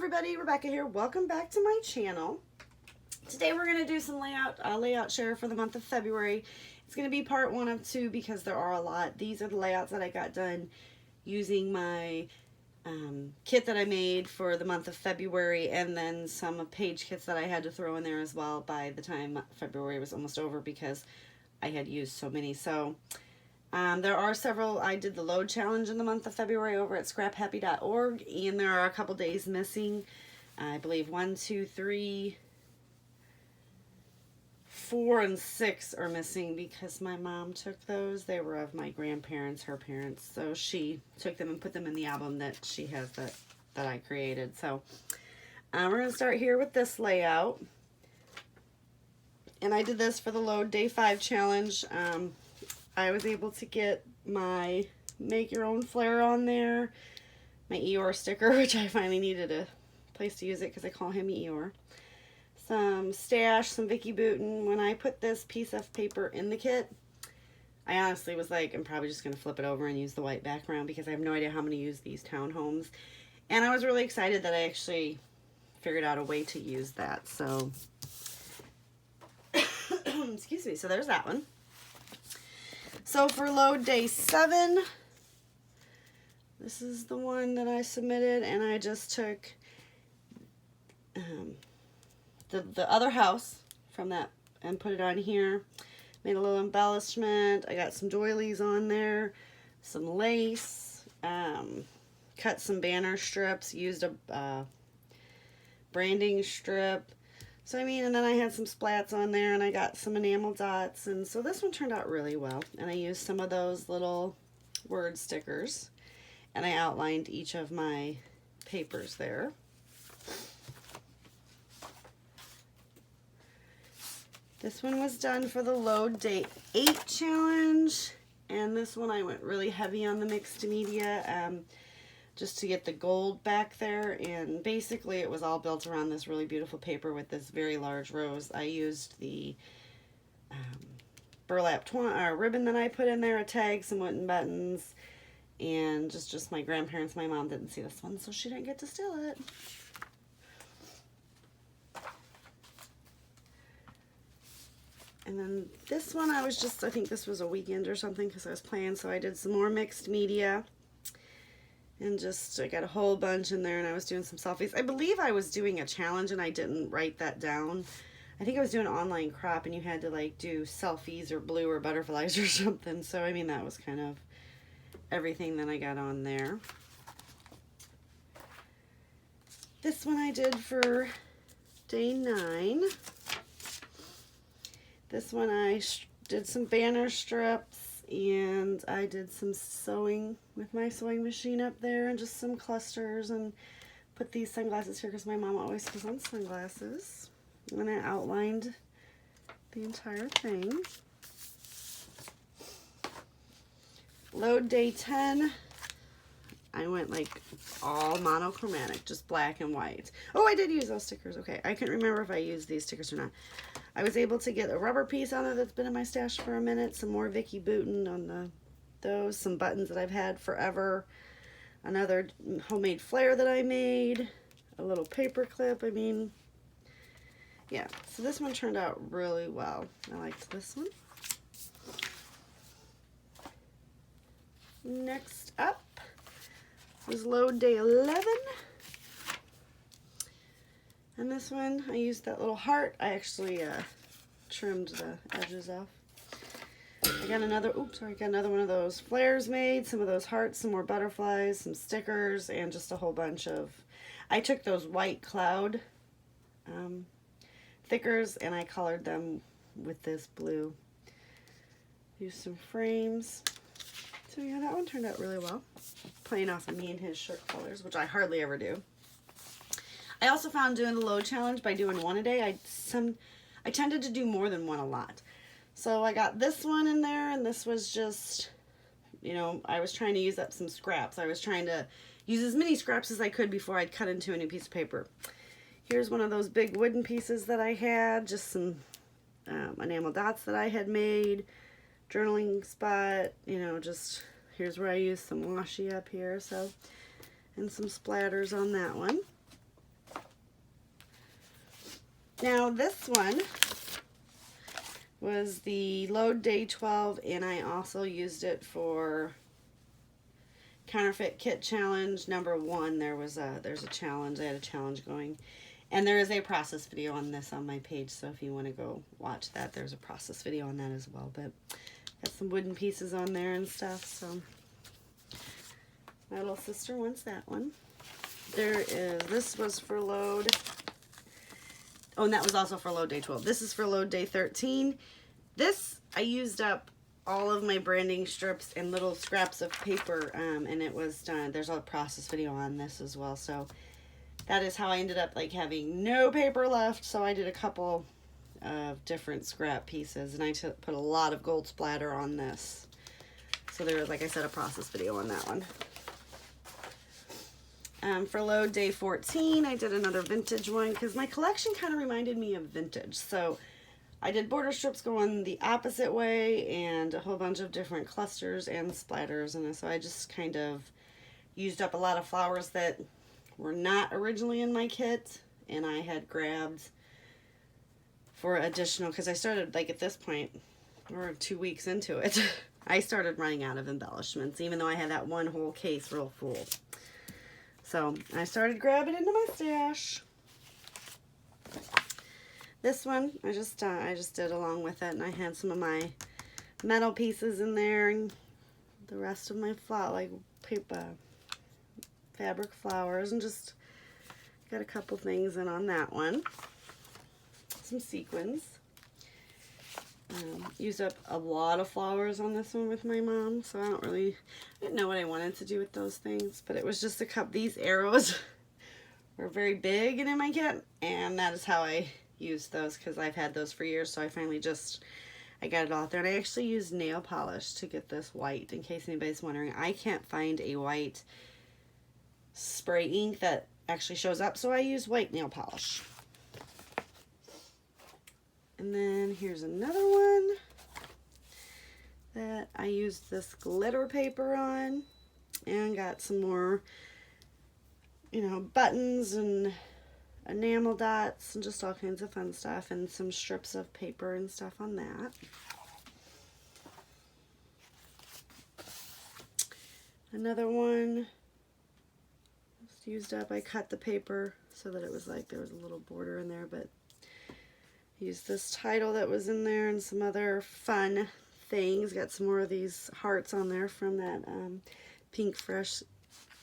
everybody, Rebecca here. Welcome back to my channel. Today we're going to do some layout share for the month of February. It's going to be part 1 of 2 because there are a lot. These are the layouts that I got done using my kit that I made for the month of February, and then some page kits that I had to throw in there as well by the time February was almost over because I had used so many. So there are several. I did the load challenge in the month of February over at scraphappy.org, and there are a couple days missing. I believe 1, 2, 3, 4, and 6 are missing because my mom took those. They were of my grandparents, her parents, so she took them and put them in the album that she has that I created. So we're going to start here with this layout, and I did this for the load day 5 challenge. I was able to get my make your own flare on there, my Eeyore sticker, which I finally needed a place to use it because I call him Eeyore. Some stash, some Vicki Boutin. When I put this piece of paper in the kit, I honestly was like, I'm probably just going to flip it over and use the white background because I have no idea how I'm going to use these townhomes. And I was really excited that I actually figured out a way to use that. So, excuse me. So there's that one. So for load day 7, this is the one that I submitted, and I just took the other house from that and put it on here. Made a little embellishment. I got some doilies on there, some lace, cut some banner strips, used a branding strip. So I mean, and then I had some splats on there, and I got some enamel dots, and so this one turned out really well. And I used some of those little word stickers, and I outlined each of my papers there. This one was done for the load day 8 challenge, and this one I went really heavy on the mixed media, just to get the gold back there, and basically it was all built around this really beautiful paper with this very large rose. I used the burlap ribbon that I put in there, a tag, some wooden buttons, and just my grandparents. My mom didn't see this one, so she didn't get to steal it. And then this one, I think this was a weekend or something because I was playing, so I did some more mixed media. And I got a whole bunch in there, and I was doing some selfies. I believe I was doing a challenge, and I didn't write that down. I think I was doing an online crop, and you had to, like, do selfies or blue or butterflies or something. So, I mean, that was kind of everything that I got on there. This one I did for day 9. This one I did some banner strips. And I did some sewing with my sewing machine up there, and just some clusters, and put these sunglasses here because my mom always puts on sunglasses. And I outlined the entire thing. Load day 10, I went like all monochromatic, just black and white. Oh, I did use those stickers. Okay, I couldn't remember if I used these stickers or not. I was able to get a rubber piece on there that's been in my stash for a minute, some more Vicki Boutin on those, some buttons that I've had forever, another homemade flare that I made, a little paper clip. I mean, yeah, so this one turned out really well. I liked this one. Next up was load day 11. And this one, I used that little heart. I actually trimmed the edges off. I got another one of those flares made, some of those hearts, some more butterflies, some stickers, and just a whole bunch of... I took those white cloud thickers, and I colored them with this blue. Used some frames. So yeah, that one turned out really well. Playing off of me and his shirt colors, which I hardly ever do. I also found doing the load challenge by doing one a day, I tended to do more than one a lot. So I got this one in there, and this was just, you know, I was trying to use up some scraps. I was trying to use as many scraps as I could before I'd cut into a new piece of paper. Here's one of those big wooden pieces that I had, just some enamel dots that I had made, journaling spot, you know, just here's where I used some washi up here, so, and some splatters on that one. Now this one was the Load Day 12, and I also used it for Counterfeit Kit Challenge number 1. There's a challenge. I had a challenge going. And there is a process video on this on my page, so if you want to go watch that, there's a process video on that as well. But got some wooden pieces on there and stuff, so my little sister wants that one. This was for Load. Oh, and that was also for Load Day 12. This is for Load Day 13. This, I used up all of my branding strips and little scraps of paper, and it was done. There's a process video on this as well, so that is how I ended up like having no paper left. So I did a couple of different scrap pieces, and I put a lot of gold splatter on this. So there was, like I said, a process video on that one. For Load Day 14, I did another vintage one because my collection kind of reminded me of vintage. So I did border strips going the opposite way and a whole bunch of different clusters and splatters. And so I just kind of used up a lot of flowers that were not originally in my kit, and I had grabbed for additional, because I started, like, at this point, we're 2 weeks into it, I started running out of embellishments, even though I had that one whole case real full. So I started grabbing into my stash. This one I just did along with it, and I had some of my metal pieces in there and the rest of my paper fabric flowers, and just got a couple things in on that one. Some sequins. Used up a lot of flowers on this one with my mom, so I didn't know what I wanted to do with those things, but it was just a cup. These arrows were very big and in my kit, and that is how I used those, because I've had those for years, so I finally I got it all out there. And I actually used nail polish to get this white, in case anybody's wondering. I can't find a white spray ink that actually shows up, so I use white nail polish. And then here's another one that I used this glitter paper on, and got some more, buttons and enamel dots and just all kinds of fun stuff, and some strips of paper and stuff on that. Another one just used up. I cut the paper so that it was like there was a little border in there, but used this title that was in there and some other fun things. Got some more of these hearts on there from that Pink Fresh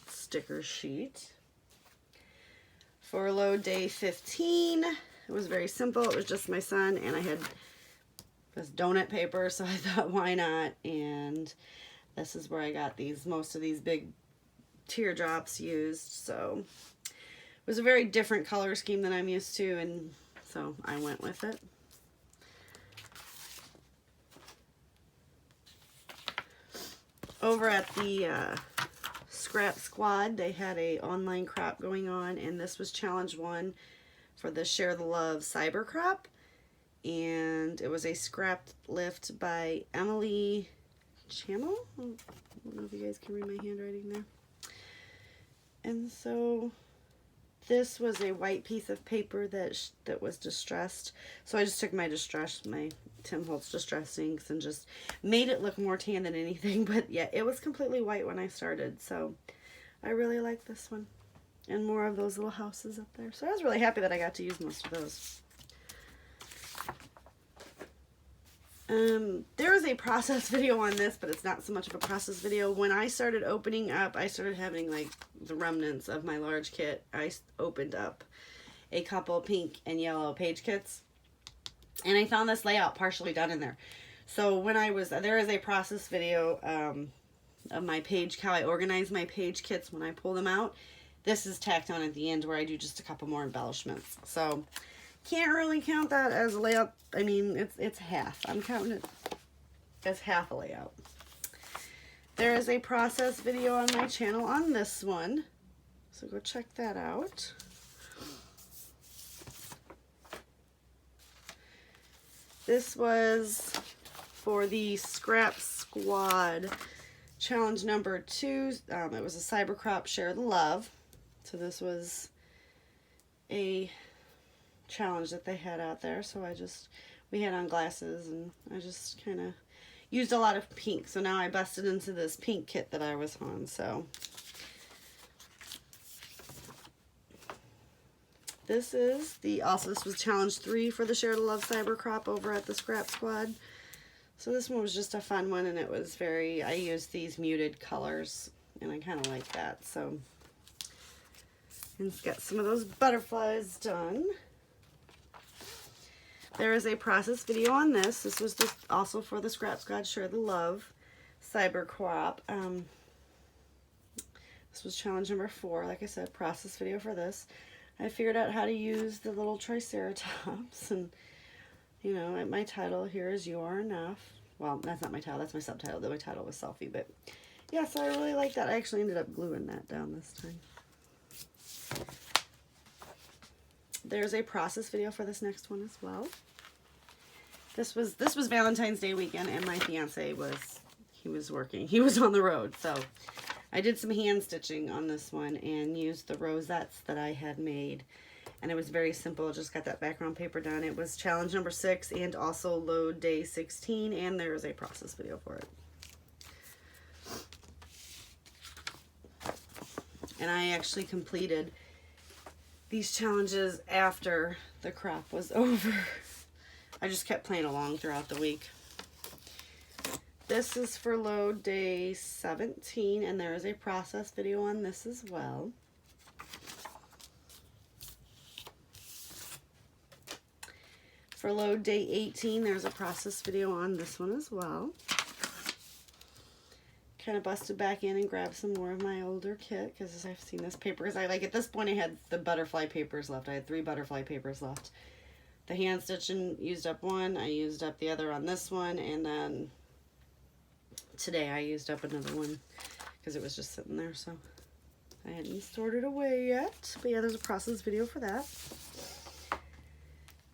sticker sheet. For Load Day 15, it was very simple. It was just my son, and I had this donut paper, so I thought, why not? And this is where I got most of these big teardrops used. So it was a very different color scheme than I'm used to, and so I went with it. Over at the Scrap Squad, they had a online crop going on, and this was challenge 1 for the Share the Love Cyber Crop, and it was a scrap lift by Emily Channel. I don't know if you guys can read my handwriting there. And so this was a white piece of paper that was distressed. So I just took my Tim Holtz distress inks and just made it look more tan than anything. But yeah, it was completely white when I started. So I really like this one. And more of those little houses up there. So I was really happy that I got to use most of those. There is a process video on this, but it's not so much of a process video. When I started opening up, I started having like the remnants of my large kit. I opened up a couple pink and yellow page kits, and I found this layout partially done in there. So there is a process video of my page, how I organize my page kits when I pull them out. This is tacked on at the end where I do just a couple more embellishments. So can't really count that as a layout. I mean, it's half. I'm counting it as half a layout. There is a process video on my channel on this one, so go check that out. This was for the Scrap Squad challenge number 2. It was a Cyber Crop Share the Love. So this was a challenge that they had out there. So we had on glasses, and I just kind of used a lot of pink. So now I busted into this pink kit that I was on. So this was challenge 3 for the Share to Love Cyber Crop over at the Scrap Squad. So this one was just a fun one, and it was I used these muted colors, and I kind of like that. So, and it's got some of those butterflies done. There is a process video on this. This was also for the Scrap Squad Share the Love Cyber Crop. This was challenge number 4. Like I said, process video for this. I figured out how to use the little Triceratops, and you know, my title here is You Are Enough. Well, that's not my title, that's my subtitle. My title was Selfie, but yeah, so I really like that. I actually ended up gluing that down this time. There's a process video for this next one as well. This was Valentine's Day weekend, and my fiance was working. He was on the road, so I did some hand stitching on this one and used the rosettes that I had made, and it was very simple. Just got that background paper done. It was challenge number 6 and also load day 16, and there is a process video for it. And I actually completed these challenges after the crop was over. I just kept playing along throughout the week. This is for load day 17, and there is a process video on this as well. For load day 18, there's a process video on this one as well. Kind of busted back in and grabbed some more of my older kit because I've seen this paper. Because at this point I had the butterfly papers left. I had 3 butterfly papers left. The hand stitching, used up one. I used up the other on this one, and then today I used up another one because it was just sitting there, so I hadn't stored it away yet. But yeah, there's a process video for that.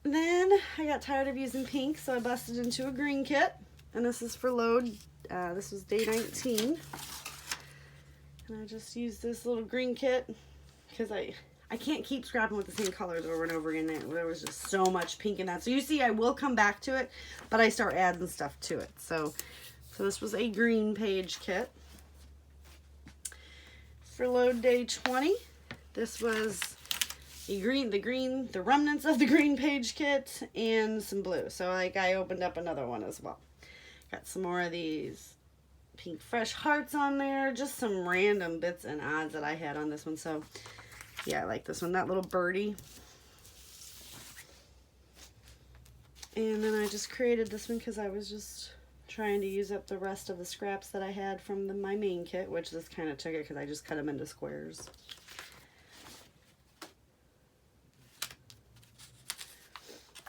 Then I got tired of using pink, so I busted into a green kit, and this is for load. This was day 19, and I just used this little green kit because I can't keep scrapping with the same colors over and over again. There was just so much pink in that. So you see, I will come back to it, but I start adding stuff to it. So this was a green page kit. For load day 20, this was the remnants of the green page kit and some blue. So I opened up another one as well. Got some more of these pink fresh hearts on there. Just some random bits and odds that I had on this one. So yeah, I like this one. That little birdie. And then I just created this one because I was just trying to use up the rest of the scraps that I had from my main kit, which this kind of took it because I just cut them into squares.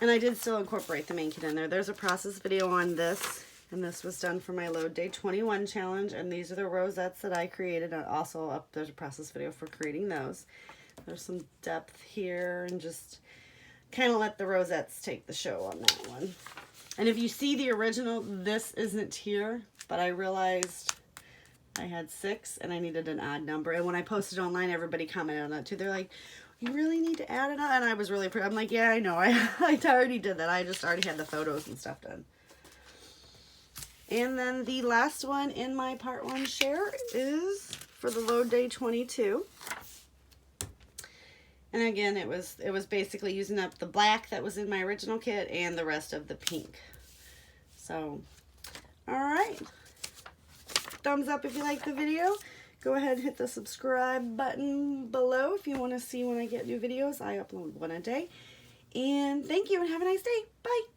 And I did still incorporate the main kit in there. There's a process video on this, and this was done for my load day 21 challenge, and these are the rosettes that I created. Also, there's a process video for creating those. There's some depth here, and just kind of let the rosettes take the show on that one. And if you see the original, this isn't here, but I realized I had 6 and I needed an odd number. And when I posted online, everybody commented on that too. They're like, you really need to add it on? And I was really I'm like, yeah, I know. I already did that. I just already had the photos and stuff done. And then the last one in my part 1 share is for the load day 22. And again, it was basically using up the black that was in my original kit and the rest of the pink. So, all right. Thumbs up if you like the video. Go ahead and hit the subscribe button below if you want to see when I get new videos. I upload one a day. And thank you and have a nice day. Bye.